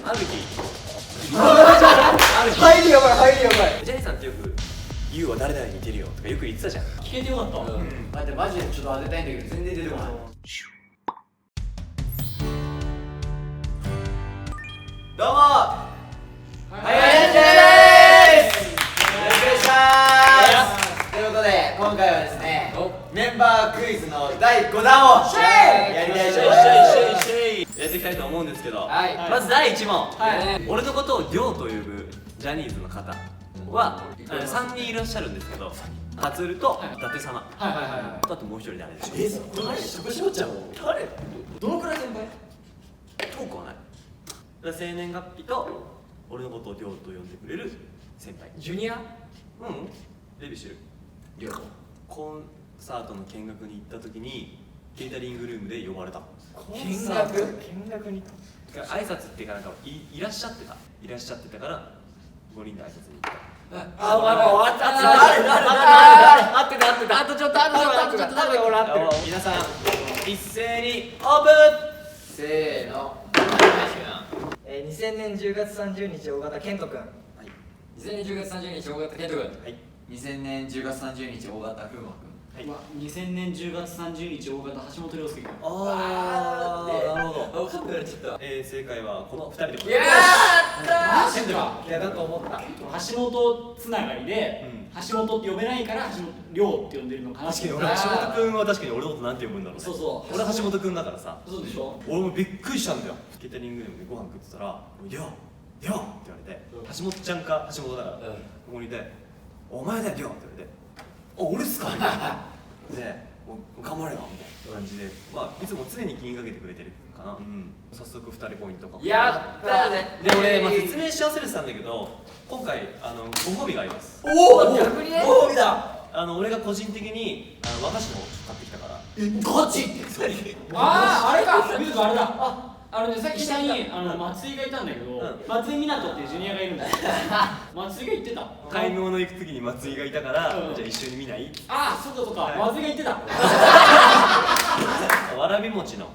ある日入りやばい入りやばい。ジャニーさんってよく「ユウは誰々に似てるよ」とかよく言ってたじゃん。聞けてよかった。待ってマジでちょっと当てたいんだけど全然出てこない。どうも林でーす。よろしくお願いします。ということで今回はですねメンバークイズの第5弾をやりたいと思います。やっていきたいと思うんですけど、はいまず第1問、はい俺のことをリョウと呼ぶジャニーズの方は3人いらっしゃるんですけど、カツルと伊達様、はいはいはいはい。あともう一人誰でしょう。これマジでそこしょっちゃうの誰？どのくらい先輩？遠くはない。生年月日と俺のことをリョウと呼んでくれる先輩。ジュニア？デビューしてる。リョウ。コンサートの見学に行った時にケータリングルームで呼ばれた。見学に挨拶っていうかなんかいらっしゃってたから5人で挨拶に行った。あ、終わった。合ってた。あとちょっと皆さん一斉にオープン。せーの。2000年10月30日大型健人くん。2000年10月30日大型健人君。はい。2000年10月30日大型風磨君。2000年10月30日大型橋本涼介君。ああ、なるほど。分かんなくなっちゃった。正解はこの2人でございます。やったマジか。いやだと思った。橋本つながりで、橋本って呼べないから橋本涼って呼んでるのかな。確かに俺橋本君は確かに俺のことなんて呼ぶんだろうね。そうそう。俺は橋本君だからさ。そうでしょ。俺もびっくりしたんだよ。ケータリングルームでご飯食ってたら「りょうって言われて、橋本ちゃんか橋本だから、ここにいて「お前だよりょう」って言われて「あ、俺っすか?」みたいなで「もう頑張れよ」みたいな感じで、まあいつも常に気にかけてくれてるかな。早速2人ポイントか。やったね。で俺、説明し忘れてたんだけど、今回ご褒美があります。おお、逆にね。ご褒美だ。俺が個人的に和菓子の買ってきたから。ガチ？ああ、あれか。ゆうくんあれだ。ね、さっき下に松井がいたんだけど、松井湊っていうジュニアがいるんだよ。松井が言ってた。買い物行く時に松井がいたから、じゃあ一緒に見ない？ああ、そうか。松井が言ってた。わらび餅の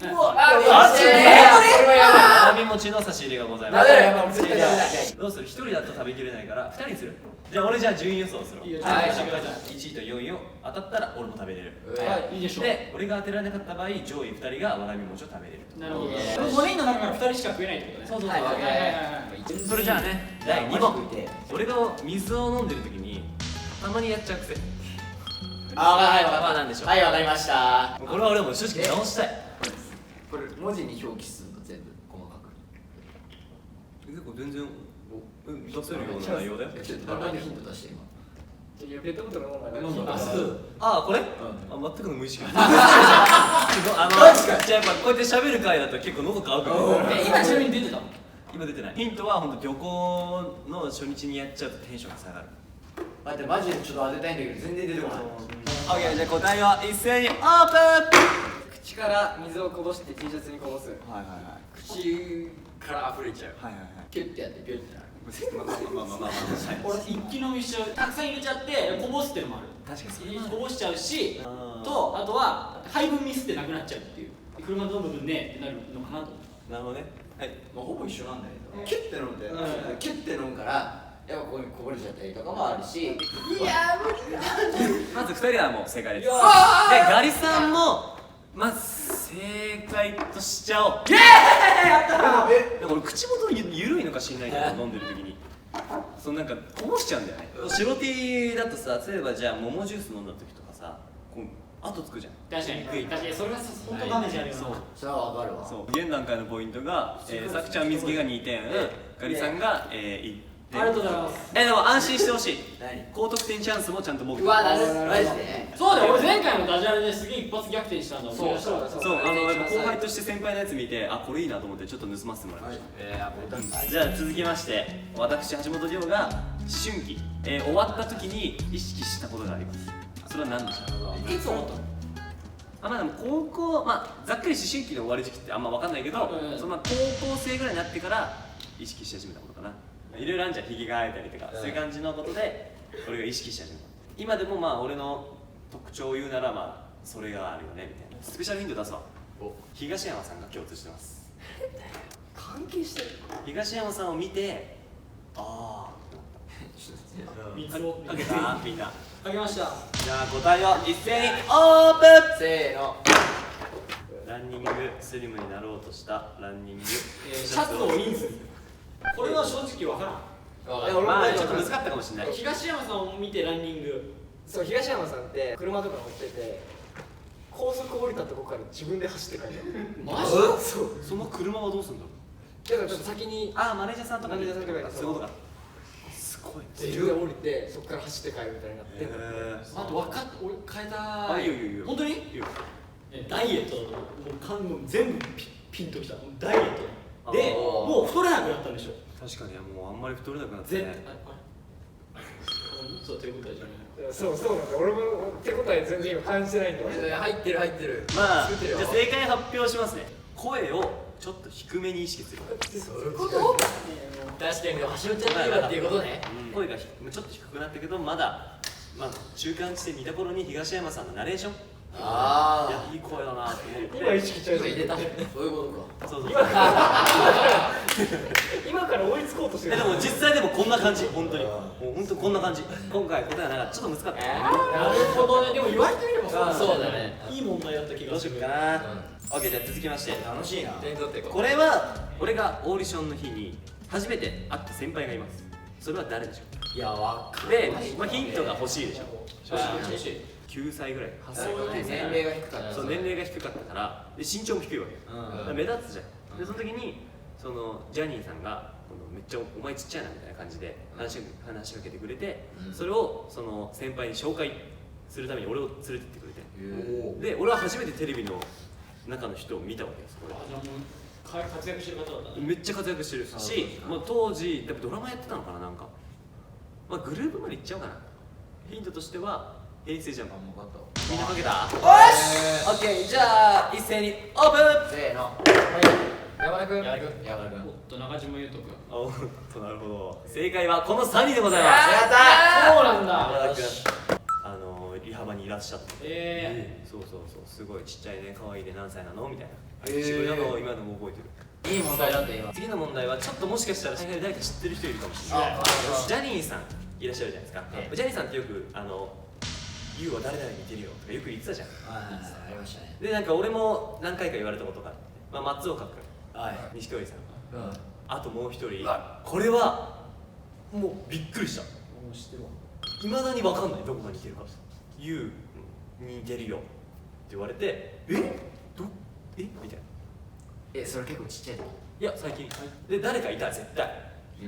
うわ、わらび餅の差し入れがございます。どうする？1人だと食べきれないから2人にする。じゃあ順位予想する。いいよ、はい、1位と4位を当たったら俺も食べれる。はい、いいでしょう。で、俺が当てられなかった場合、上位2人がわらび餅を食べれる。なるほど。5人の中から2人しか食えないってことね。そう。はいそれじゃあね、第2問。俺が水を飲んでる時にたまにやっちゃう癖。はい、まあなんでしょう。はい、わかりました。これは俺も正直直したい。これ文字に表記するの全部細かく。結構全然出せるような内容だよ。ちょっと何ヒント出して今。ペットボトル飲んだ。あ、これ？全くの無意識。じゃあやっぱこうやって喋る回だと結構喉乾く。今ちなみに出てた？今出てない。ヒントは本当旅行の初日にやっちゃうとテンションが下がる。待って、マジでちょっと当てたいんだけど全然出てこない。OK、じゃあ答えは一斉にオープン。口から水をこぼして T シャツにこぼす。口から溢れちゃう。ピュッてやってピュッてなる。俺一気飲みしちゃう。たくさん入れちゃってこぼすってのもある。確かにこぼしちゃうし、あとは配分ミスってなくなっちゃうっていう。車どの部分ねってなるのかなと思った。なるほどね。はい。まあほぼ一緒なんだけど、キュッて飲んで、キュッて飲むからやっぱここにこぼれちゃったりとかもあるし。いや無理だ。まず2人はもう正解です。で、ガリさんもまず正解としちゃおう。やったでも俺口元緩いのか知んないけど飲んでる時になんかこぼしちゃうんだよね。白 T だとさ、例えばじゃあ桃ジュース飲んだ時とかさ、後つくじゃん。確かにそれは本当ダメージあるよな。それはわかるわ。そう、現段階のポイントがさくちゃん水木が2点、ガリさんが1点。ありがとうございます。でも安心してほしい。何？高得点チャンスもちゃんと設けて。うわ、なるマジで。そうだよ、俺前回のダジャレですげえ一発逆転したんだ。そう、やっぱ後輩として先輩のやつ見て、あ、これいいなと思ってちょっと盗ませてもらいました。じゃあ続きまして、私橋本涼が思春期、終わった時に意識したことがあります。それは何でしょう？いつ終わったの？まあでも高校、ざっくり思春期の終わる時期ってあんま分かんないけど、その高校生ぐらいになってから意識し始めたことかな。いろいろあるじゃん、ひげが生えたりとか、そういう感じのことで俺が意識し始めた。今でも俺の特徴を言うならそれがあるよねみたいな。スペシャルヒント出すわ。東山さんが共通してます。関係してる東山さんを見てああ三つをかけたみんな。かけました。じゃあ答えを一斉にオープン。せーの。ランニングスリムになろうとしたランニングシャツをインする。これは正直わからん。まあちょっと難かったかもしれない。東山さんを見てランニング。そう東山さんって車とか乗ってて高速降りたとこから自分で走って帰るマジ？そうその車はどうするんだろう。だからちょっと先にああマネージャーさんとかマネージャーさんとかがそういうことか。すごいね。自分で降りてそこから走って帰るみたいになってあと分かった、俺変えた。あいいよいいよいいよ。本当に？いいよ。ダイエットだともう全部ピンときた。ダイエットでおーもう太れなくなったんでしょ。確かにもうあんまり太れなくなって絶ね。そう手応えじゃない。そうなんだ俺も手応え全然今感じてないんだ入ってる入ってる。まあ作ってるよじゃあ正解発表しますね。声をちょっと低めに意識する。そういうこと？確かに橋本ちゃんの今っていうことね。声がちょっと低くなったけどまだ中間地点にいた頃に東山さんのナレーション。あいやいい声だなと思って。今意識しちゃう今入れた。そういうことか。そうそう。今から追いつこうとしてるでも実際でもこんな感じ本当にもう本当こんな感じ。今回答えはなかったちょっと難かった。なるほどね。でも言われてみればそうだね。いい問題だった気どうしようがする。かな。オッケーじゃあ続きまして。楽しいな。手に取ってこれは俺がオーディションの日に初めて会った先輩がいます。それは誰でしょいやわかう。で、ヒントが欲しいでしょ。欲しい。 9歳ぐらい、8歳る。年齢が低かった。そう年齢が低かったからで身長も低いわけ、だから目立つじゃん。でその時にそのジャニーさんがめっちゃお前ちっちゃいなみたいな感じで話しかけてくれて、それをその先輩に紹介するために俺を連れてってくれて、で俺は初めてテレビの中の人を見たわけです。これあ、じゃあもう活躍してる方だったね。めっちゃ活躍してるし、まあ、当時多分ドラマやってたのかな、なんか、まあ、グループまでいっちゃおうかな。ヒントとしては平成ジャンプ。もう分かっみんなかけた？た。オッケー、じゃあ一斉にオープン。せーの。山田君山田君。おっと中島裕翔君。おっとなるほど。正解はこの3人でございます。やったそうなんだ。山田君、リハバにいらっしゃって、そうすごいちっちゃいね、可愛いね、何歳なのみたいな。自分の今でも覚えてる。いい問題だって今。次の問題はちょっともしかしたら誰か知ってる人いるかもしれない。ジャニーさんいらっしゃるじゃないですか。ジャニーさんってよくユウは誰々に似てるよとかよく言ってたじゃん。ありましたね。でなんか俺も何回か言われたことがあって、松岡君、錦織さん、あともう一人、これはもうびっくりした。もう知ってるわ。いまだに分かんない、どこが似てるか。ユウに似てるよって言われて、みたいな。それ結構ちっちゃい時。いや最近で誰かいた、絶対。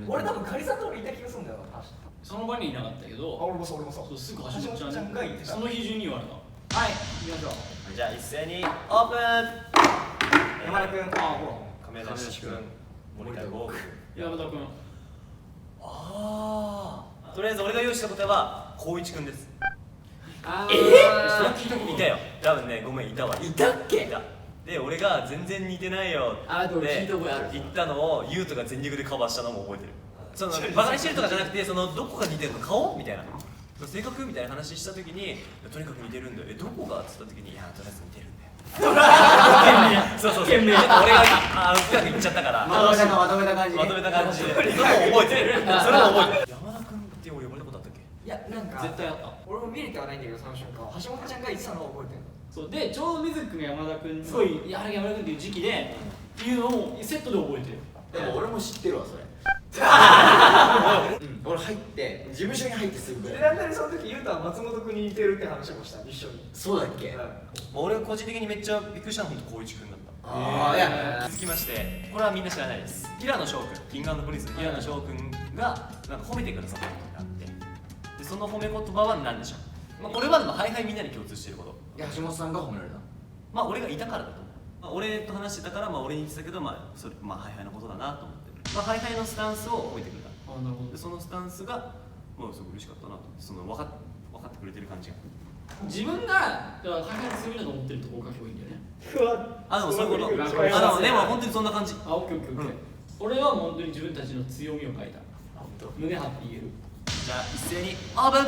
俺多分カリさんとかいた気がするんだよなその場にいなかったけど、俺もそうそうすぐ橋本ちゃん橋本ちゃんがいてたその日中に言われた。はい行きましょうじゃあ一斉にオープン。山田君亀梨君、森田剛君。山田君。とりあえず俺が用意した答えは光一君です。あいたよ、多分ね、ごめん、いたわ。いたっけ？いた。で、俺が全然似てないよでも聞いた覚えある。言ったのをユウトが全力でカバーしたのも覚えてる。そのバカにしてるとかじゃなくて、そのどこが似てるの、顔みたいな、性格みたいな話した時に、とにかく似てるんだよ。どこがっつった時に、いやとりあえず似てるんだよ。そうちょっと俺が深く言っちゃったからまとめた感じ。まとめた感じで、それも覚えてる。それも覚えてる。山田君って俺呼ばれたことあったっけ？いやなんか絶対あった。俺も見れてはないんだけどその瞬間橋本ちゃんが言ってたのを覚えてるそうでちょうど水君が山田君すごいやはり山田君っていう時期でっていうのをセットで覚えてる。でも俺も知ってるわそれ。俺入って事務所に入ってすぐぐでらい。なんならその時ゆうたは松本君に似てるって話もした一緒にそうだっけ？俺個人的にめっちゃびっくりしたのは本当光一君だった。いや続きましてこれはみんな知らないです。平野翔君、King&Princeの平野翔君がなんか褒めてくださったことがあって、でその褒め言葉は何でしょう。これはでもハイハイみんなに共通していること。橋本さんが褒められた。俺がいたからだと思う。俺と話してたから俺に言ってたけどそれハイハイのことだなと思って、ハイハイのスタンスを褒めてくれた。なるほど。でそのスタンスがすごく嬉しかったなと思って、その分かってくれてる感じが。自分がハイハイするだと思ってるところが表現だよね。でもそういうこと。でも本当にそんな感じ。オッケーオッケーオッケー。俺は本当に自分たちの強みを書いた。胸張って言える。じゃあ一斉にオープン。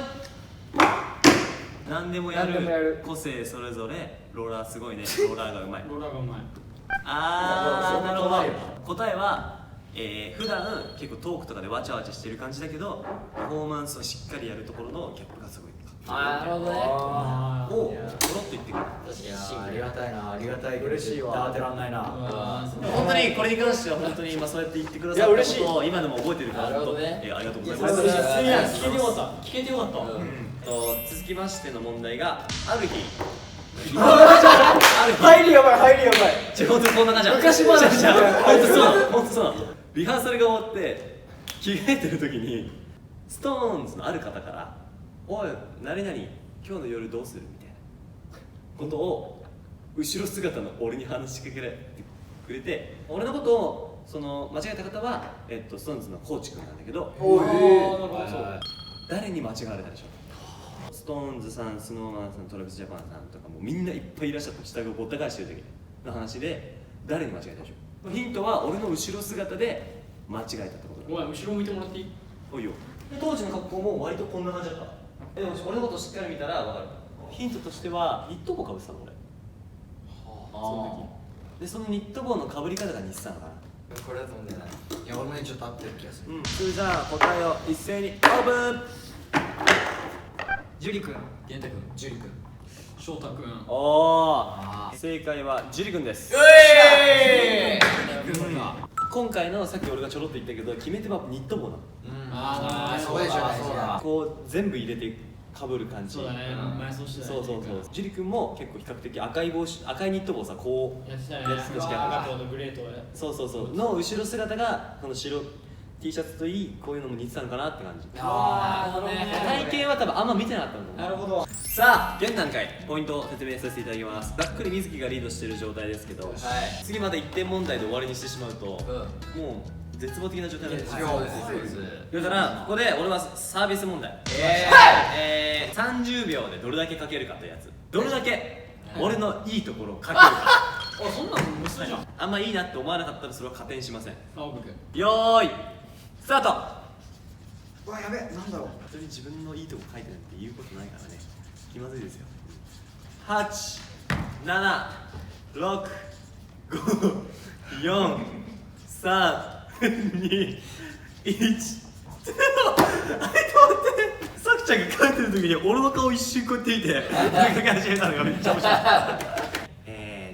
何でもやる個性それぞれ。ローラーすごいね。ローラーがうまい。ローラーがうまい。なるほど。答えは、普段結構トークとかでわちゃわちゃしてる感じだけどパフォーマンスをしっかりやるところのギャップがすごいなるほどね。あをちょろっと言ってくる。ありがたいな、ありがたいけど嬉しいわ当てらんないな。本当にこれに関しては本当にそうやって言ってくださったことを今でも覚えてるから、なるほどねありがとうございあます。聞けてよかった聞けてよかった、続きましての問題がある日入りやばい入りやばい。本当にこんな感じ昔話じゃ本当そうなの本当そうなの。リハーサルが終わって着替えてる時にストーンズのある方から「おい何々今日の夜どうする?」みたいなことを後ろ姿の俺に話しかけられてくれて、俺のことをその間違えた方は、ストーンズのコーチ君なんだけど、おいなるほどそう誰に間違われたでしょう。ストーンズさん、スノーマンさん、トラビスジャパンさんとかもみんないっぱいいらっしゃった下がごった返してる時の話で誰に間違えたでしょう。ヒントは俺の後ろ姿で間違えたってことだ。ごめん後ろ向いてもらっていい？おいよ。で当時の格好も割とこんな感じだった。でも俺のことしっかり見たら分かる。ヒントとしてはニット帽かぶってたの俺。その時。でそのニット帽のかぶり方が似てたのかな。これだと思うんだよな。いや、俺もね、ちょっと合ってる気がする。それじゃあ答えを一斉にオープン。ジュリ君。玄太君、ジュリ君。翔太くんおあー、正解はジュリ君です。今回のさっき俺がちょろっと言ったけど決め手はニット帽なの。あーそうでしょ、そうだ。こう全部入れてかぶる感じ。そうだね前そうしてたねそうそうそう。ジュリ君も結構比較的赤い帽子、赤いニット帽さこうやってたねやってた時期ある。赤とグレーとそうそうそうの後ろ姿がこの白 T シャツといいこういうのも似てたのかなって感じ。あーなるほどね体型は多分あんま見てなかったんだと思う。なるほどさあ現段階ポイントを説明させていただきます。ざっくり水木がリードしている状態ですけど、次また1点問題で終わりにしてしまうと、もう絶望的な状態になってしまう。そうです。だからここで俺はサービス問題、30秒でどれだけかけるかというやつ。どれだけ俺のいいところをかけるか。あそんなの無数じゃんあんまいいなって思わなかったらそれは加点しません。青くんよーいスタート。うわやべなんだろう。本当に自分のいいとこ書いてないって言うことないからね。気まずいですよ。8、7、6、5、4、3、2、1。ちょっと待って。さくちゃんが書いてる時に俺の顔一瞬こうやって見て書き始めたのがめっちゃ面白い。じゃ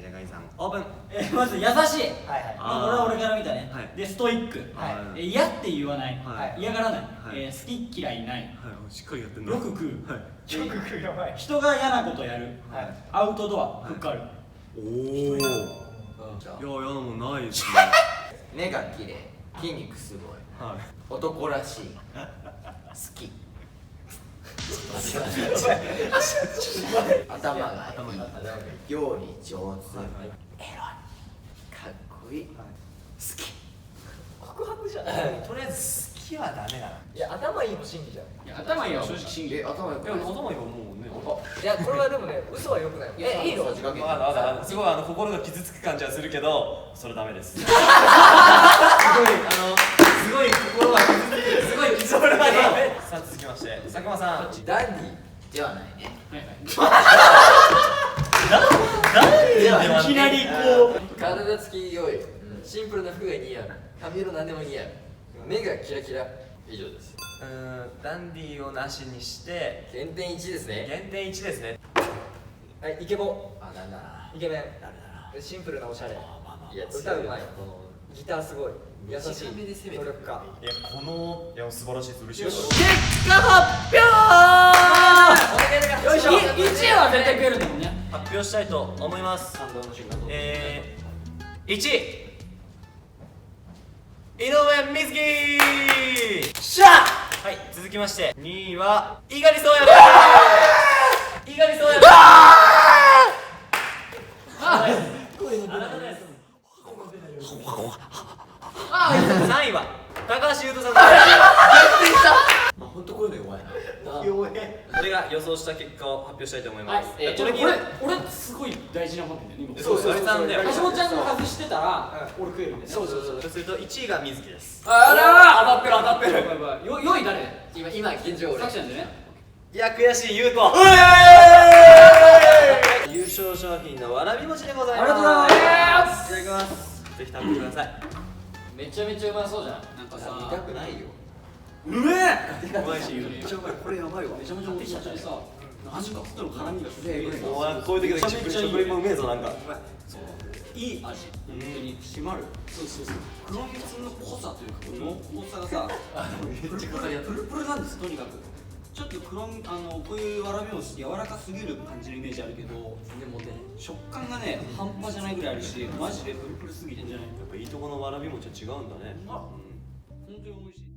あガイさんオープン。まず優しいはいはい。あーこれは俺から見たね、はいでストイック、はい嫌って言わない、はい嫌がらない、はい好き嫌いない、はい、しっかりやってんな。よく食う、はい。よく食うやばい。人が嫌なことやる、はいアウトドア、フックある、おお。いや、嫌なもんないですね。目が綺麗、筋肉すごい、はい。男らしい、好き。頭がいい、料理上手、エロい、かっこいい、好き。告白じゃない。とりあえず好きはダメだな。いや頭いいの真偽じゃん。いや頭いいよ正直真偽頭よくない。頭いいはもうね。いやこれはでもね嘘は良くない。いいの。さじ加減まだまだすごい心が傷つく感じはするけど、それダメです。すごいすごい心が傷つく。すごいそれはダメ。さあ続きまして佐久間さん。ダンディではないね。いきなりこう体つき良い、シンプルな服が似合う、髪色何でも似合う、目がキラキラ。以上です。ダンディーをなしにして減点1ですね。減点1ですね。はいイケボあ、なんだな。イケメン。シンプルなおしゃれ。いや、歌うまい。ギターすごい。優しい。短めで攻めてくる努力家。いやいや素晴らしいです。嬉しいです。結果発表よいしょ。 1位は絶対食えるんだもんね発表したいと思います。感動の瞬間。 1位井上瑞希。しゃはい、続きまして2位は猪狩蒼弥。猪狩蒼弥。3位は高橋優斗さんです。まあ、本当こういうの弱いな。これが予想した結果を発表したいと思います。ちょっと俺すごい大事なことだよね今そうそうさんだよ。橋本ちゃんが外してたら俺食えるんだよねそうそうそう。そうすると1位が水木です。あら当たってる当たってるよい誰今現状俺。さくちゃんでねいや悔しい優斗。優勝商品のわらび餅でございます。ありがとうございますいただきます。ぜひ食べてください。めちゃめちゃうまそうじゃん。なんかさ、見たくないよ。うめえ。うまいしめっちゃうまいこれやばいわめちゃめちゃ美味しいしさ、味がとの絡みがすげえ。もうこういう時だけ食レポうめえぞなんかいい味、本当に締まる。そうそうそう。黒蜜の濃さというか、濃さがさ、プルプルなんです。とにかく。ちょっとこういうわらび餅柔らかすぎる感じのイメージあるけど、全然もて食感がね半端じゃないぐらいあるし、マジでプルプルすぎてんじゃない。やっぱいいとこのわらび餅は違うんだね本当に美味しい。